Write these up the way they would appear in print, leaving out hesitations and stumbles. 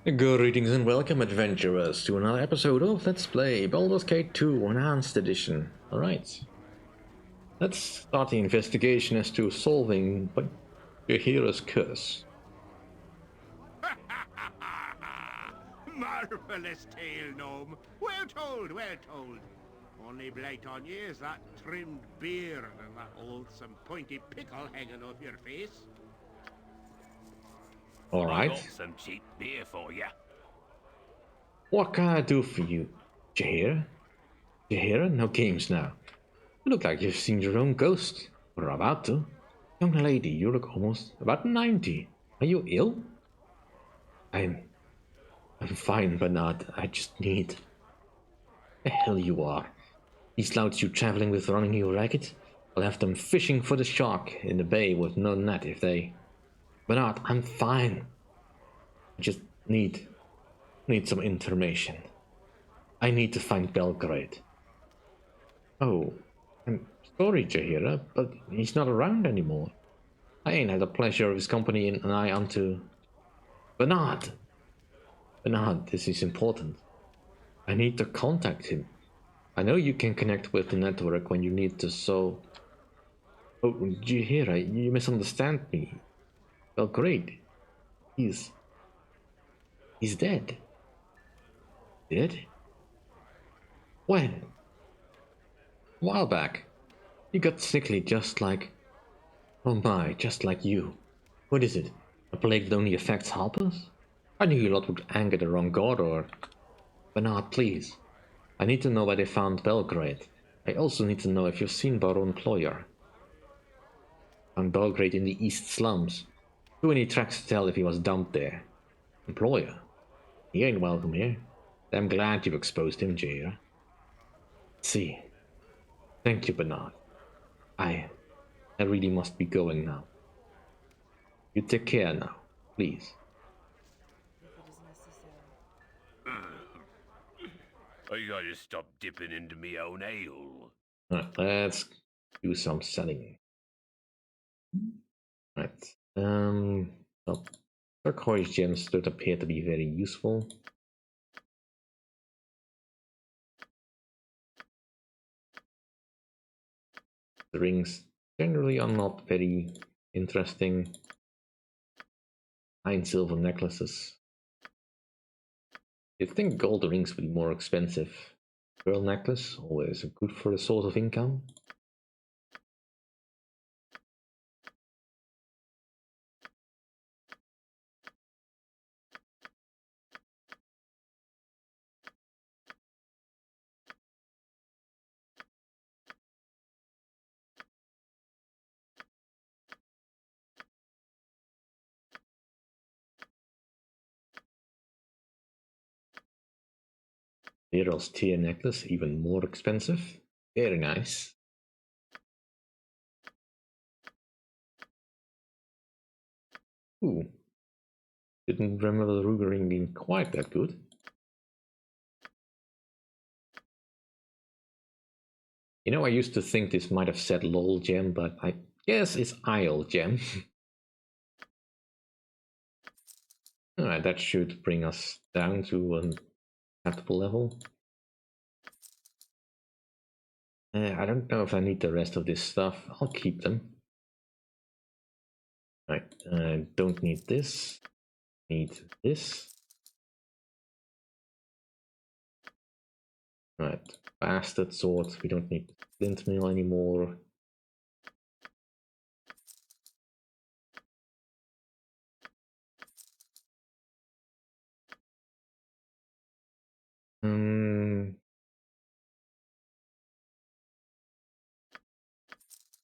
Greetings and welcome, adventurers, to another episode of Let's Play Baldur's Gate 2 Enhanced Edition. Alright, let's start the investigation as to solving Jaheira's curse. Marvelous tale, gnome. Well told, well told. Only blight on ye is that trimmed beard and that loathsome pointy pickle hanging off your face. I Alright, got some cheap beer for you. what can I do for you, Jaheira? Jaheira, no games now. You look like you've seen your own ghost, or about to. Young lady, you look almost about 90. Are you ill? I'm fine, Bernard. I just need... The hell you are. These louts you traveling with running you ragged? I'll have them fishing for the shark in the bay with no net if they... Bernard, I'm fine. I just need some information. I need to find Belgrade. Oh, I'm sorry, Jaheira, but he's not around anymore. I ain't had the pleasure of his company in an eye unto... Bernard! Bernard, this is important. I need to contact him. I know you can connect with the network when you need to, so... Oh, Jaheira, you misunderstand me. Belgrade. He's dead. Dead? When? A while back. He got sickly just like... Oh my, just like you. What is it? A plague that only affects helpers? I knew your lot would anger the wrong god, or... Bernard, please. I need to know where they found Belgrade. I also need to know if you've seen Baron Ployer. Found Belgrade in the east slums. Too many tracks to tell if he was dumped there. Employer? He ain't welcome here. I'm glad you've exposed him, Jaheira. See. Thank you, Bernard. I really must be going now. You take care now, please. I gotta stop dipping into me own ale. Alright, let's do some selling. Right. Well, turquoise gems don't appear to be very useful. The rings generally are not very interesting. 9 silver necklaces. You'd think gold rings would be more expensive. Pearl necklace, always good for a source of income. Beryl's tear necklace, even more expensive. Very nice. Ooh. Didn't remember the Ruger ring being quite that good. You know, I used to think this might have said LOL gem, but I guess it's IL gem. Alright, that should bring us down to an acceptable level. I don't know if I need the rest of this stuff. I'll keep them. Right, don't need this. Need this. Right, bastard sword. We don't need the flint mill anymore.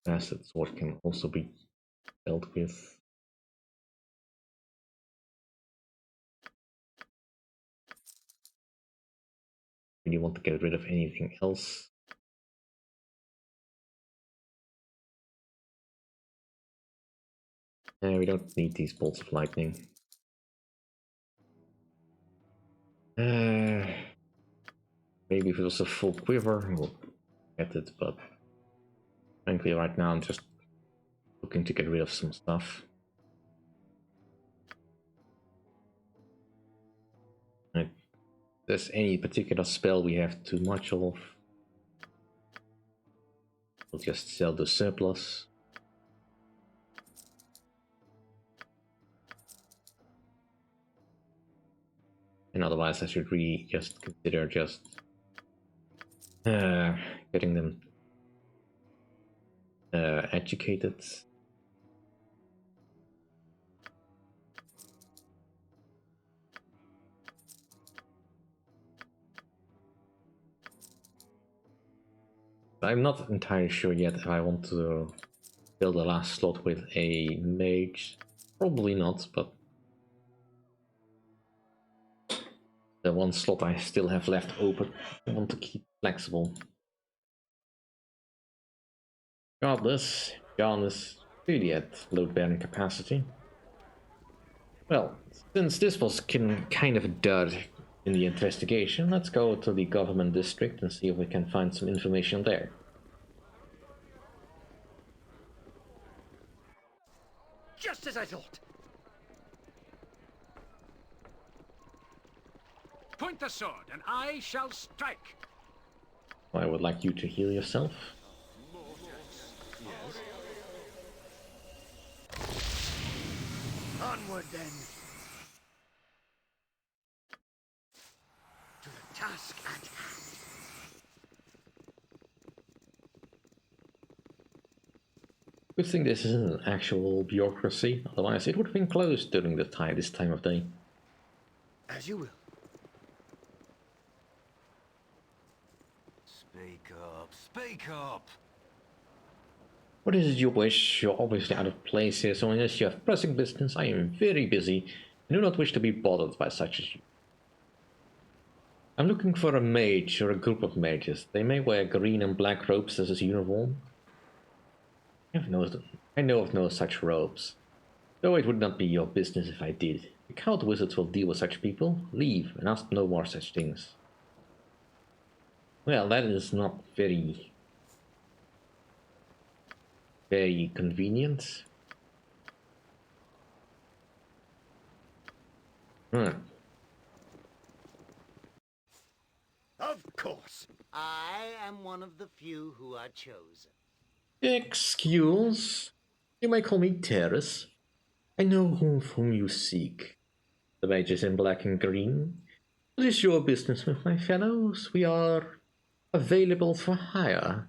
Bastard sword can also be dealt with. Really want to get rid of anything else. We don't need these bolts of lightning. Maybe if it was a full quiver, we'll get it, but frankly right now I'm just looking to get rid of some stuff. there's any particular spell we have too much of, we'll just sell the surplus. And otherwise I should really just consider just getting them educated. I'm not entirely sure yet if I want to fill the last slot with a mage. Probably not, but the one slot I still have left open, I want to keep flexible. Regardless, Giannis really at load-bearing capacity. Well, since this was kind of a dud in the investigation, let's go to the government district and see if we can find some information there. Just as I thought. Point the sword, and I shall strike. I would like you to heal yourself. Yes. Onward then. To the task at hand. Good thing this isn't an actual bureaucracy, otherwise it would have been closed during this time of day. As you will. Speak up, speak up! What is it you wish? You're obviously out of place here, so unless you have pressing business, I am very busy and do not wish to be bothered by such as you. I'm looking for a mage or a group of mages. They may wear green and black robes as a uniform. I know of no such robes, though it would not be your business if I did. The coward wizards will deal with such people. Leave and ask no more such things. Well, that is not very convenient. Of course. I am one of the few who are chosen. Excuse? You may call me Terrace. I know whom you seek. The mages in black and green. What is your business with my fellows? We are available for hire.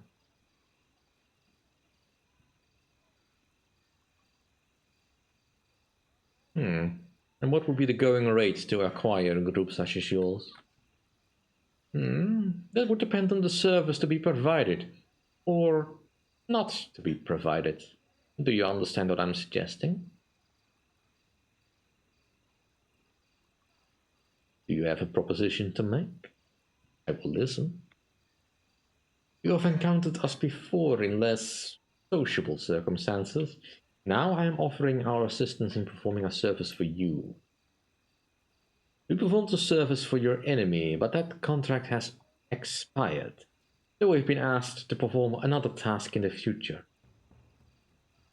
And what would be the going rate to acquire a group such as yours? That would depend on the service to be provided, or not to be provided. Do you understand what I'm suggesting? Do you have a proposition to make? I will listen. You have encountered us before in less sociable circumstances. Now I am offering our assistance in performing a service for you. We performed a service for your enemy, but that contract has expired, so we've been asked to perform another task in the future.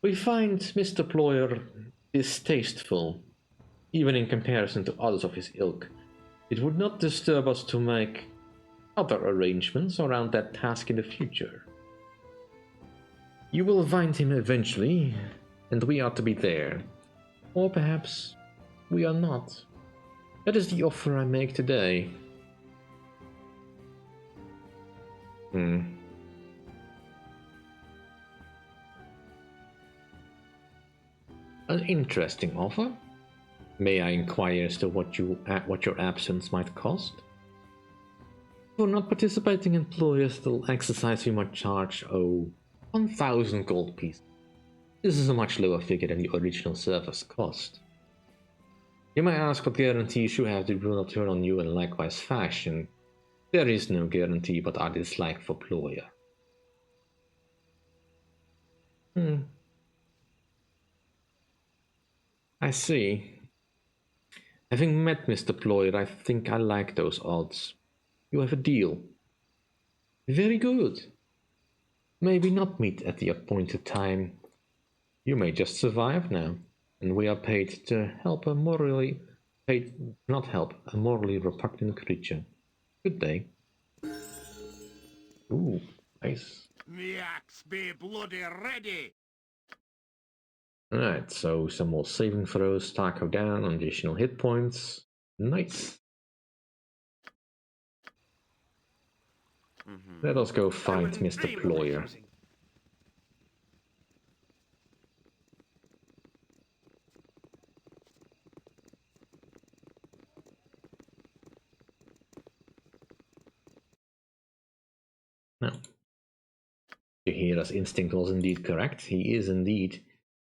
We find Mr. Ployer distasteful, even in comparison to others of his ilk. It would not disturb us to make other arrangements around that task in the future. You will find him eventually, and we are to be there. Or perhaps we are not. That is the offer I make today. An interesting offer. May I inquire as to what your absence might cost? For not participating employers that will exercise you might charge 1,000 gold pieces. This is a much lower figure than the original service cost. You may ask what guarantees you have that will not turn on you in likewise fashion. There is no guarantee but our dislike for Ployer. I see. Having met Mr. Ployer, I think I like those odds. You have a deal. Very good. Maybe not meet at the appointed time. You may just survive now, and we are paid to help not help a morally repugnant creature. Good day. Ooh, nice. Me axe be bloody ready. Alright, so some more saving throws, taco down, additional hit points. Nice. Let us go find Mr. Ployer. Now, Jaheira's instinct was indeed correct. He is indeed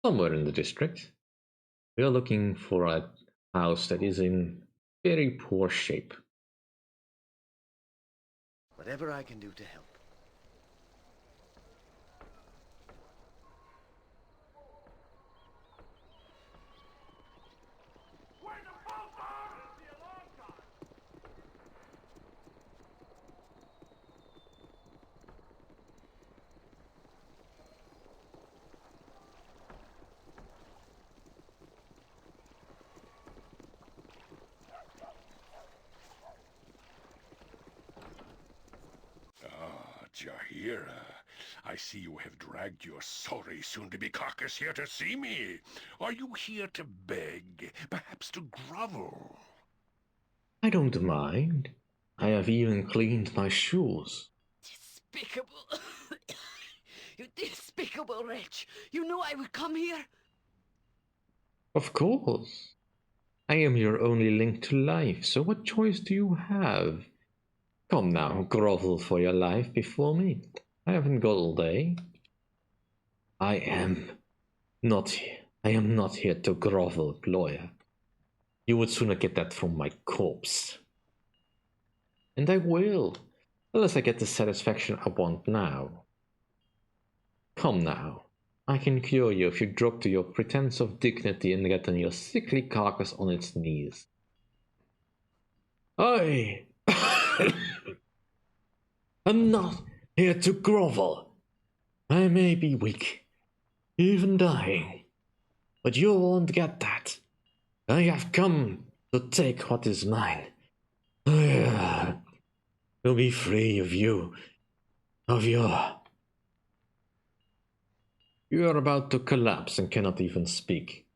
somewhere in the district. We are looking for a house that is in very poor shape. Whatever I can do to help. Jaheira, I see you have dragged your sorry soon-to-be carcass here to see me. Are you here to beg, perhaps to grovel? I don't mind. I have even cleaned my shoes. Despicable. You despicable wretch. You knew I would come here? Of course. I am your only link to life, so what choice do you have? Come now, grovel for your life before me. I haven't got all day. I am not here to grovel, Ployer. You would sooner get that from my corpse. And I will, unless I get the satisfaction I want now. Come now, I can cure you if you drop to your pretense of dignity and get on your sickly carcass on its knees. I am not here to grovel. I may be weak, even dying, but you won't get that. I have come to take what is mine. To be free of you, of your... You are about to collapse and cannot even speak.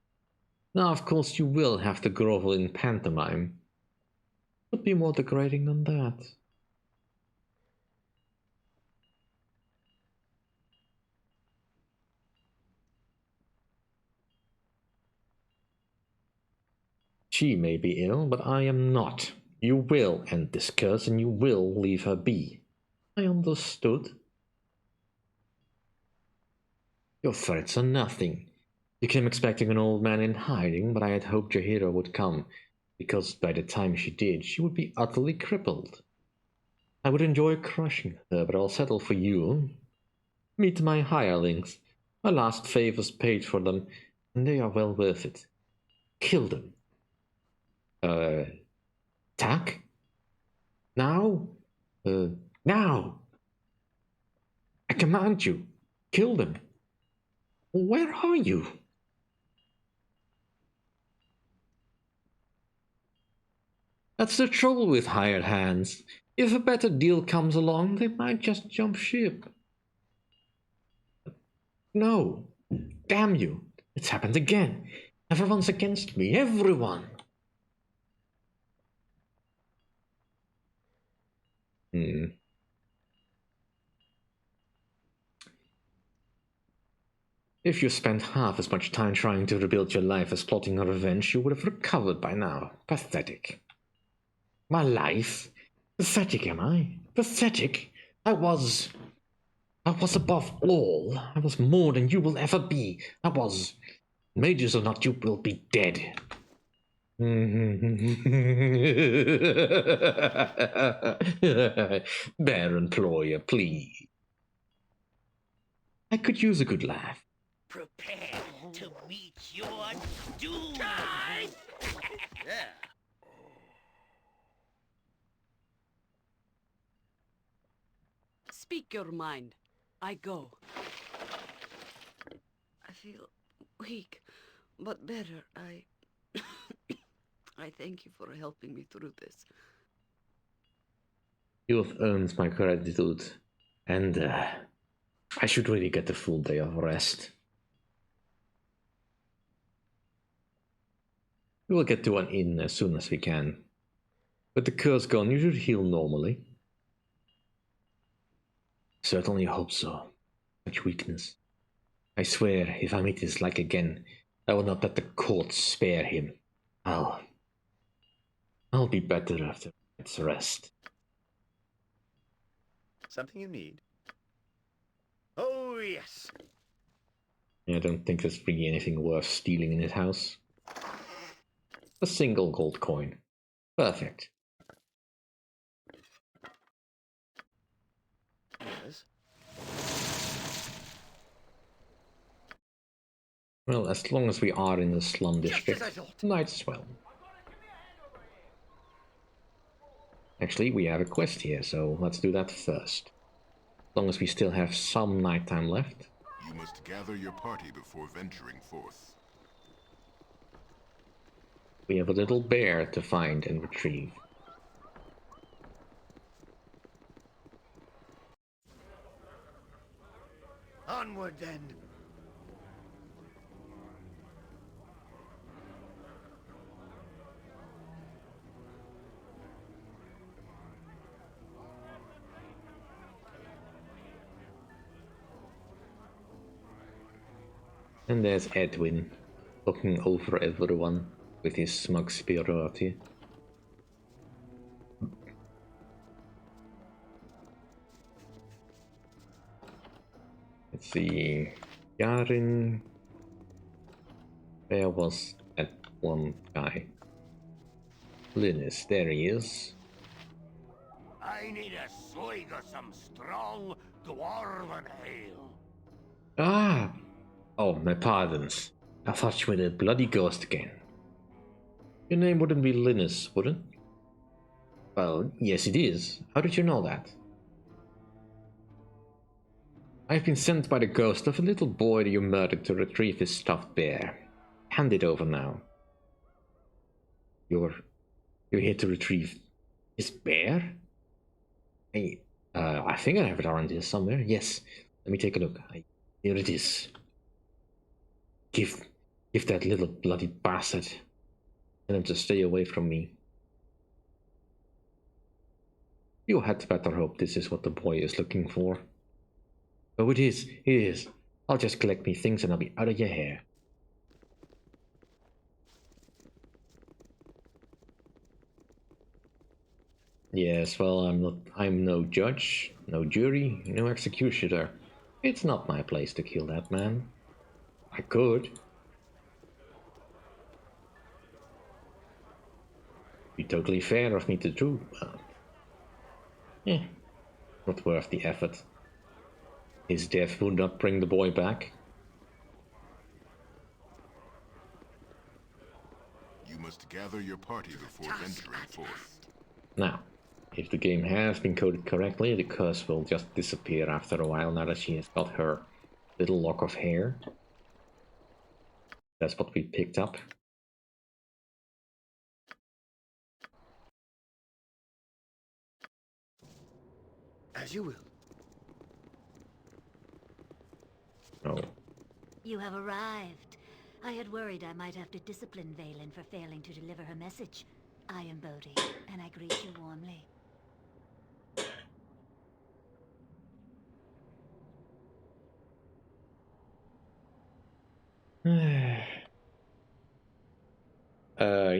Now, of course, you will have to grovel in pantomime. Could be more degrading than that. She may be ill, but I am not. You will end this curse and you will leave her be. I understood. Your threats are nothing. You came expecting an old man in hiding, but I had hoped Jaheira would come, because by the time she did, she would be utterly crippled. I would enjoy crushing her, but I'll settle for you. Meet my hirelings. My last favors paid for them, and they are well worth it. Kill them. Attack? Now? Now! I command you, kill them. Where are you? That's the trouble with hired hands. If a better deal comes along, they might just jump ship. No. Damn you. It's happened again. Everyone's against me. Everyone. If you spent half as much time trying to rebuild your life as plotting a revenge, you would have recovered by now. Pathetic. My life? Pathetic, am I? Pathetic? I was above all. I was more than you will ever be. I was. Mages or not, you will be dead. Bear employer, please. I could use a good laugh. Prepare to meet your doom. Yeah. Speak your mind. I go. I feel weak, but better. I thank you for helping me through this. You have earned my gratitude, and I should really get a full day of rest. We will get to one inn as soon as we can. With the curse gone, you should heal normally. Certainly hope so. Such weakness. I swear, if I meet this like again, I will not let the court spare him. I'll be better after its rest. Something you need? Oh, yes. I don't think there's really anything worth stealing in his house. A single gold coin. Perfect. Yes. Well, as long as we are in the slum Just district, as I thought. might as well. Actually, we have a quest here, so let's do that first. As long as we still have some nighttime left. You must gather your party before venturing forth. We have a little bear to find and retrieve. Onward, then. And there's Edwin, looking over everyone with his smug superiority. Let's see, Yarin. Where was that one guy? Linus, there he is. I need a swig of some strong dwarven ale. Ah! Oh, my pardons. I thought you were the bloody ghost again. Your name wouldn't be Linus, would it? Well, yes it is. How did you know that? I've been sent by the ghost of a little boy that you murdered to retrieve his stuffed bear. Hand it over now. You're here to retrieve his bear? Hey, I think I have it around here somewhere. Yes, let me take a look. Here it is. Give that little bloody bastard. Tell him to stay away from me. You had better hope this is what the boy is looking for. Oh, it is. It is. I'll just collect me things and I'll be out of your hair. Yes, well, I'm no judge, no jury, no executioner. It's not my place to kill that man. I could. Be totally fair of me to do, but not worth the effort. His death would not bring the boy back. You must gather your party before venturing forth. Now, if the game has been coded correctly, the curse will just disappear after a while now that she has got her little lock of hair. That's what we picked up. As you will. Oh. You have arrived. I had worried I might have to discipline Valen for failing to deliver her message. I am Bohdi, and I greet you warmly.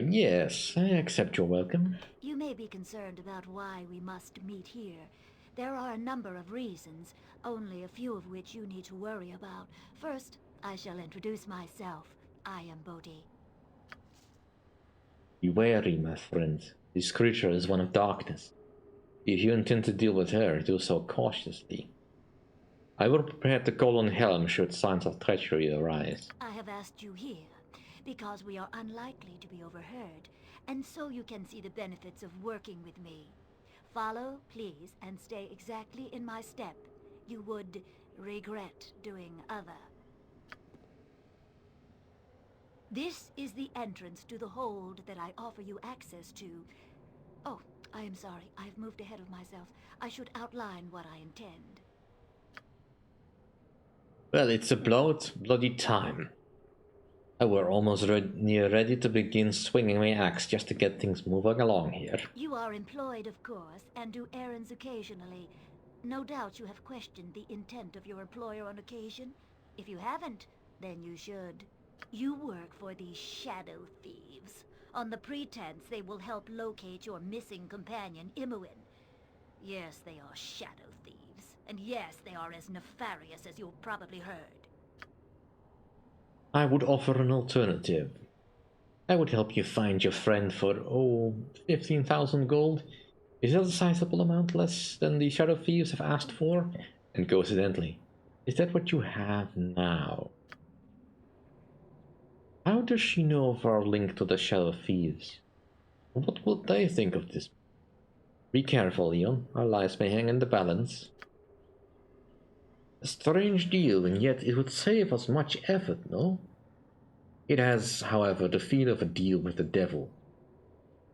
Yes, I accept your welcome. You may be concerned about why we must meet here. There are a number of reasons, only a few of which you need to worry about. First, I shall introduce myself. I am Bohdi. Be wary, my friend. This creature is one of darkness. If you intend to deal with her, do so cautiously. I will prepare to call on Helm should signs of treachery arise. I have asked you here because we are unlikely to be overheard, and so you can see the benefits of working with me. Follow, please, and stay exactly in my step. You would regret doing other. This is the entrance to the hold that I offer you access to. Oh, I am sorry. I've moved ahead of myself. I should outline what I intend. Well, it's about bloody time. I were almost near ready to begin swinging my axe just to get things moving along here. You are employed, of course, and do errands occasionally. No doubt you have questioned the intent of your employer on occasion. If you haven't, then you should. You work for these shadow thieves, on the pretense they will help locate your missing companion, Imoen. Yes, they are shadow thieves, and yes, they are as nefarious as you've probably heard. I would offer an alternative. I would help you find your friend for, 15,000 gold. Is that a sizable amount less than the Shadow Thieves have asked for? And coincidentally, is that what you have now? How does she know of our link to the Shadow Thieves? What would they think of this? Be careful, Leon. Our lives may hang in the balance. A strange deal, and yet it would save us much effort, no? It has, however, the feel of a deal with the devil.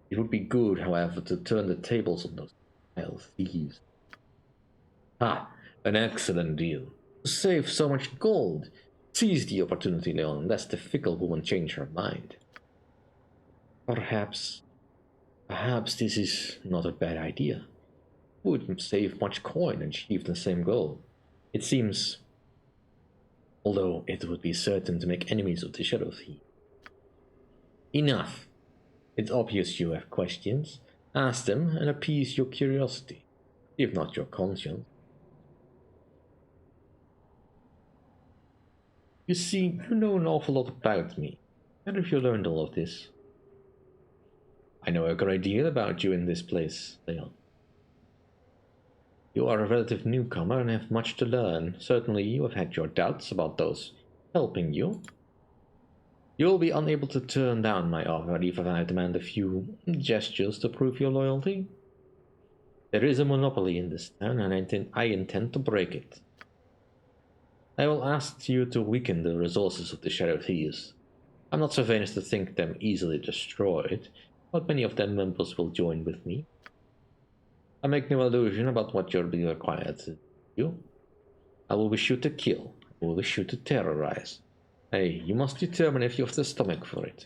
It would be good, however, to turn the tables on those vile thieves. Ah, an excellent deal. To save so much gold. Seize the opportunity, Leon, lest the fickle woman change her mind. Perhaps this is not a bad idea. Would save much coin and achieve the same goal. It seems, although it would be certain to make enemies of the Shadow Thief. Enough. It's obvious you have questions. Ask them and appease your curiosity, if not your conscience. You see, you know an awful lot about me. How have you learned all of this? I know a great deal about you in this place, Leon. You are a relative newcomer and have much to learn. Certainly you have had your doubts about those helping you. You will be unable to turn down my offer even if I demand a few gestures to prove your loyalty. There is a monopoly in this town and I intend to break it. I will ask you to weaken the resources of the Shadow Thieves. I'm not so vain as to think them easily destroyed, but many of their members will join with me. I make no illusion about what you'll be required to do. I will wish you to kill. I will wish you to terrorize. Hey, you must determine if you have the stomach for it.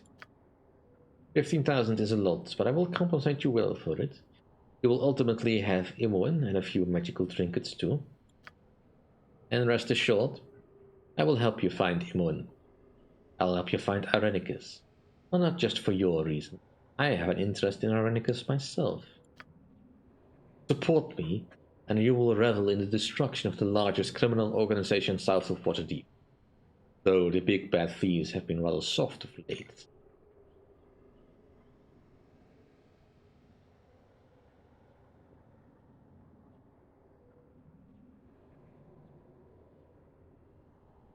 15,000 is a lot, but I will compensate you well for it. You will ultimately have Imoen and a few magical trinkets too. And rest assured, I will help you find Imoen. I'll help you find Irenicus. Well, not just for your reason. I have an interest in Irenicus myself. Support me, and you will revel in the destruction of the largest criminal organization south of Waterdeep. Though the big bad thieves have been rather soft of late.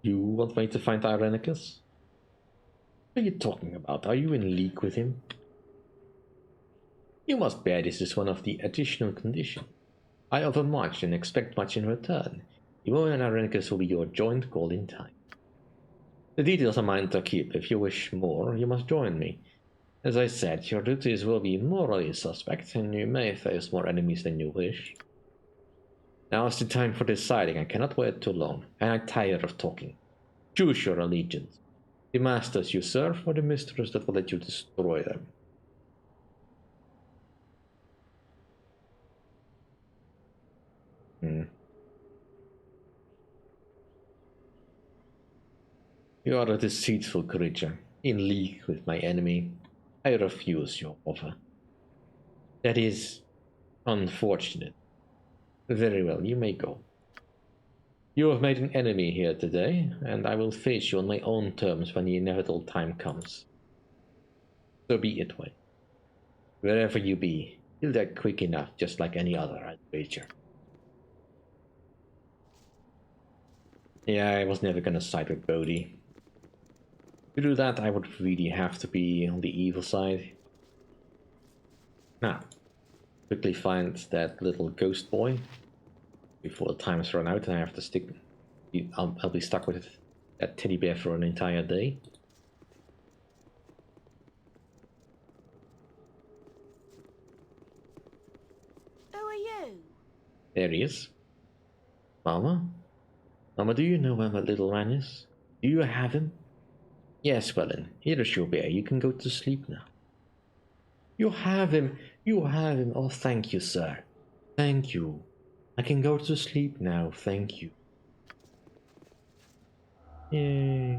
You want me to find Irenicus? What are you talking about? Are you in league with him? You must bear this as one of the additional conditions. I offer much and expect much in return. Imoen and Irenicus will be your joint goal in time. The details are mine to keep. If you wish more, you must join me. As I said, your duties will be morally suspect, and you may face more enemies than you wish. Now is the time for deciding. I cannot wait too long, and I'm tired of talking. Choose your allegiance. The masters you serve, or the mistress that will let you destroy them. You are a deceitful creature, in league with my enemy. I refuse your offer. That is unfortunate. Very well, you may go. You have made an enemy here today, and I will face you on my own terms when the inevitable time comes. So be it, way. Wherever you be, you'll die quick enough, just like any other, I'd wager. Yeah, I was never gonna side with Bohdi. To do that, I would really have to be on the evil side. Now, quickly find that little ghost boy before the time's run out and I have to stick. I'll be stuck with that teddy bear for an entire day. Who are you? There he is. Mama? Mama, do you know where my little man is? Do you have him? Yes, well then, here is your bear. You can go to sleep now. You have him. You have him. Oh, thank you, sir. Thank you. I can go to sleep now. Thank you. Yay.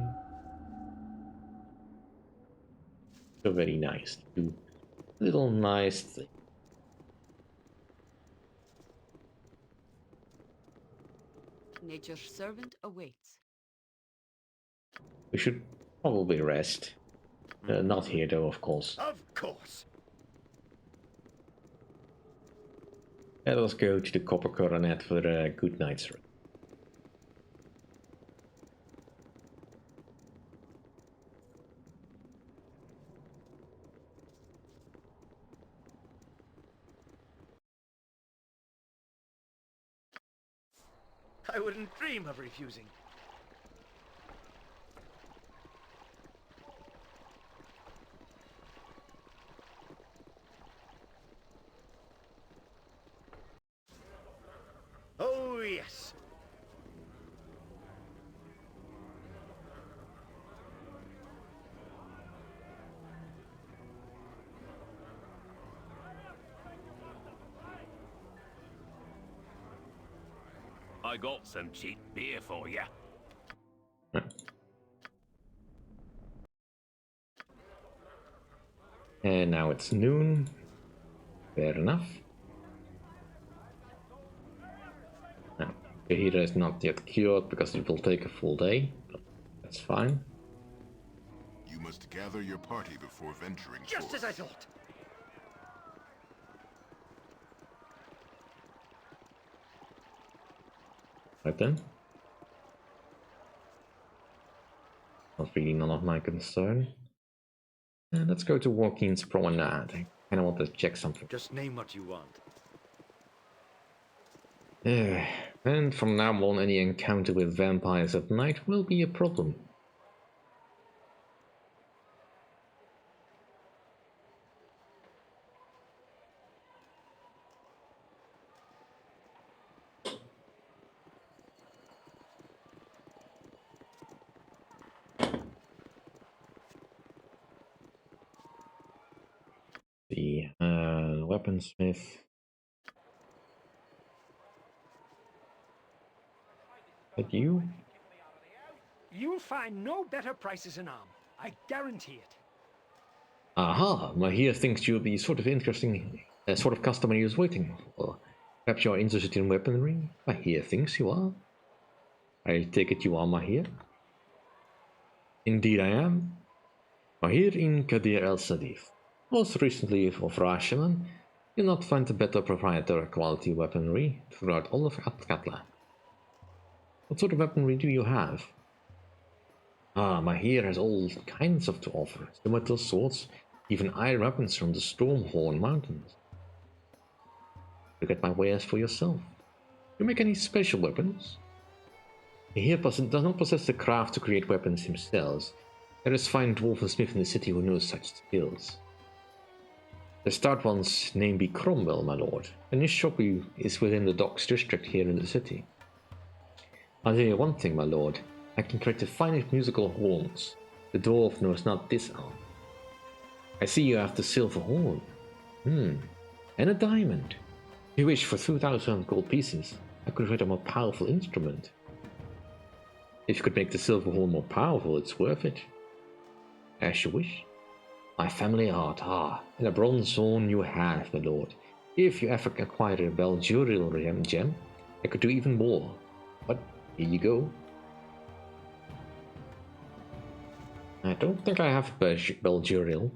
So very nice. Do little nice thing. Nature's servant awaits. We should probably rest. Not here though, of course. Of course. Let us go to the Copper Coronet for a good night's rest. I wouldn't dream of refusing. Oh, yes. I got some cheap beer for you. And now it's noon. Fair enough. Now, Jaheira is not yet cured because it will take a full day, but that's fine. You must gather your party before venturing Just forth. as I thought. Right then. Not really none of my concern. And let's go to Joaquin's Promenade. I kind of want to check something. Just name what you want. And from now on, any encounter with vampires at night will be a problem. The weaponsmith. That you? You'll find no better prices in Amn. I guarantee it. Aha! Mahir thinks you're the sort of interesting sort of customer he was waiting for. Perhaps you're interested in weaponry? Mahir thinks you are. I take it you are Mahir? Indeed I am. Mahir in Kadir el-Sadif. Most recently of Rashaman, you'll not find a better proprietary quality weaponry throughout all of Atkatla. What sort of weaponry do you have? Mahir has all kinds of to offer. Scimitar swords, even iron weapons from the Stormhorn Mountains. Look at my wares for yourself. Do you make any special weapons? Mahir does not possess the craft to create weapons himself. There is fine dwarven smith in the city who knows such skills. The start one's name be Cromwell, my lord, and his shop is within the docks district here in the city. I'll tell you one thing, my lord. I can create the finest musical horns. The dwarf knows not this art. I see you have the silver horn. And a diamond. If you wish for 2,000 gold pieces, I could create a more powerful instrument. If you could make the silver horn more powerful, it's worth it. As you wish. My family art, and a bronze horn you have, my lord. If you ever acquire a Baldur gem, I could do even more. But here you go. I don't think I have Baldur.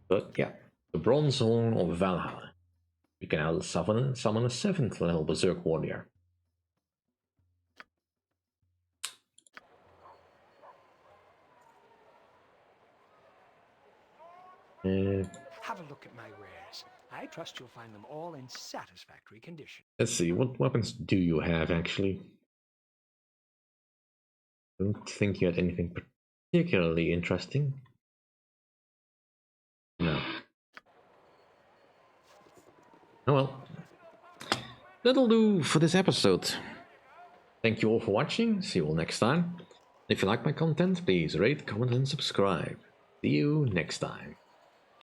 But yeah, the bronze horn of Valhalla. You can now summon a 7th level berserk warrior. Have a look at my wares. I trust you'll find them all in satisfactory condition. Let's see, what weapons do you have actually? Don't think you had anything particularly interesting. Oh well. That'll do for this episode. Thank you all for watching. See you all next time. If you like my content, please rate, comment, and subscribe. See you next time.